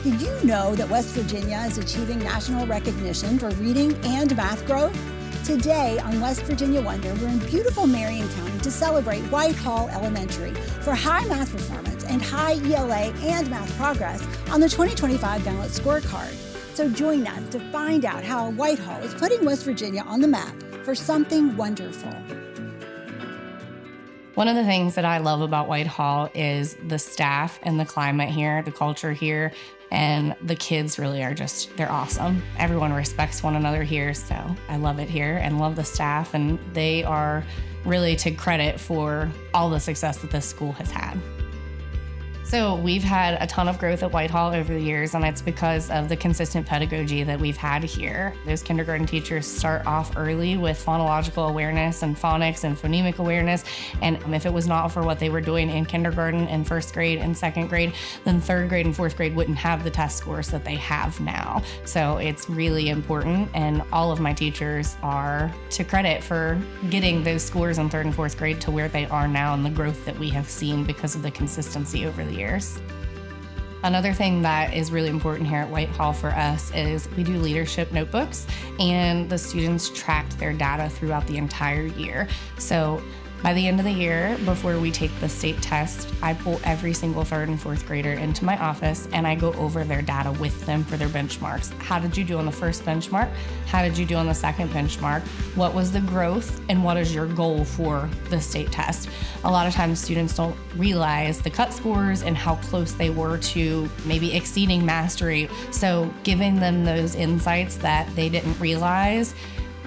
Did you know that West Virginia is achieving national recognition for reading and math growth? Today on West Virginia Wonder, we're in beautiful Marion County to celebrate Whitehall Elementary for high math performance and high ELA and math progress on the 2025 Balanced Scorecard. So join us to find out how Whitehall is putting West Virginia on the map for something wonderful. One of the things that I love about Whitehall is the staff and the climate here, the culture here, and the kids really are they're awesome. Everyone respects one another here, so I love it here and love the staff, and they are really to credit for all the success that this school has had. So we've had a ton of growth at Whitehall over the years, and it's because of the consistent pedagogy that we've had here. Those kindergarten teachers start off early with phonological awareness and phonics and phonemic awareness. And if it was not for what they were doing in kindergarten and first grade and second grade, then third grade and fourth grade wouldn't have the test scores that they have now. So it's really important, and all of my teachers are to credit for getting those scores in third and fourth grade to where they are now and the growth that we have seen because of the consistency over the years. Another thing that is really important here at Whitehall for us is we do leadership notebooks, and the students tracked their data throughout the entire year. So by the end of the year, before we take the state test, I pull every single third and fourth grader into my office and I go over their data with them for their benchmarks. How did you do on the first benchmark? How did you do on the second benchmark? What was the growth and what is your goal for the state test? A lot of times students don't realize the cut scores and how close they were to maybe exceeding mastery. So giving them those insights that they didn't realize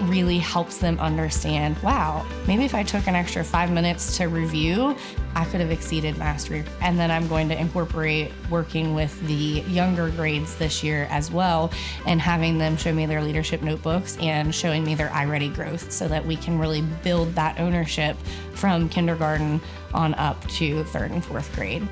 really helps them understand, wow, maybe if I took an extra 5 minutes to review, I could have exceeded mastery. And then I'm going to incorporate working with the younger grades this year as well, and having them show me their leadership notebooks and showing me their iReady growth so that we can really build that ownership from kindergarten on up to third and fourth grade.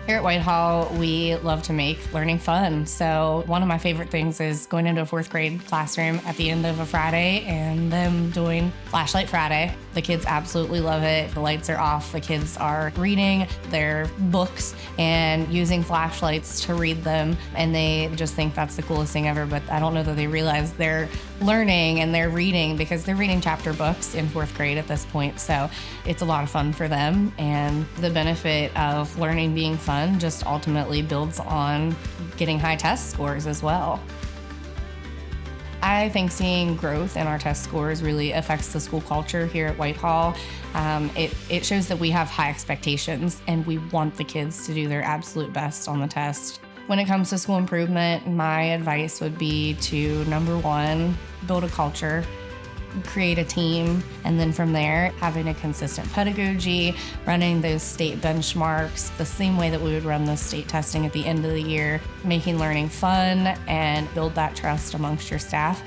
Here at Whitehall, we love to make learning fun. So one of my favorite things is going into a fourth grade classroom at the end of a Friday and them doing Flashlight Friday. The kids absolutely love it. The lights are off. The kids are reading their books and using flashlights to read them. And they just think that's the coolest thing ever. But I don't know that they realize they're learning and they're reading, because they're reading chapter books in fourth grade at this point. So it's a lot of fun for them. And the benefit of learning being fun just ultimately builds on getting high test scores as well. I think seeing growth in our test scores really affects the school culture here at Whitehall. It shows that we have high expectations and we want the kids to do their absolute best on the test. When it comes to school improvement, my advice would be to, number one, build a culture, create a team, and then from there, having a consistent pedagogy, running those state benchmarks the same way that we would run the state testing at the end of the year, making learning fun, and build that trust amongst your staff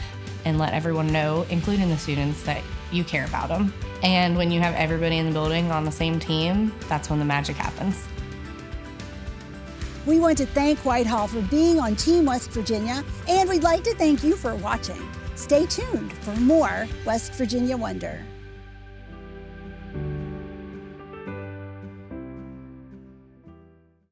and let everyone know, including the students, that you care about them. And when you have everybody in the building on the same team, that's when the magic happens. We want to thank Whitehall for being on Team West Virginia, and we'd like to thank you for watching. Stay tuned for more West Virginia Wonder.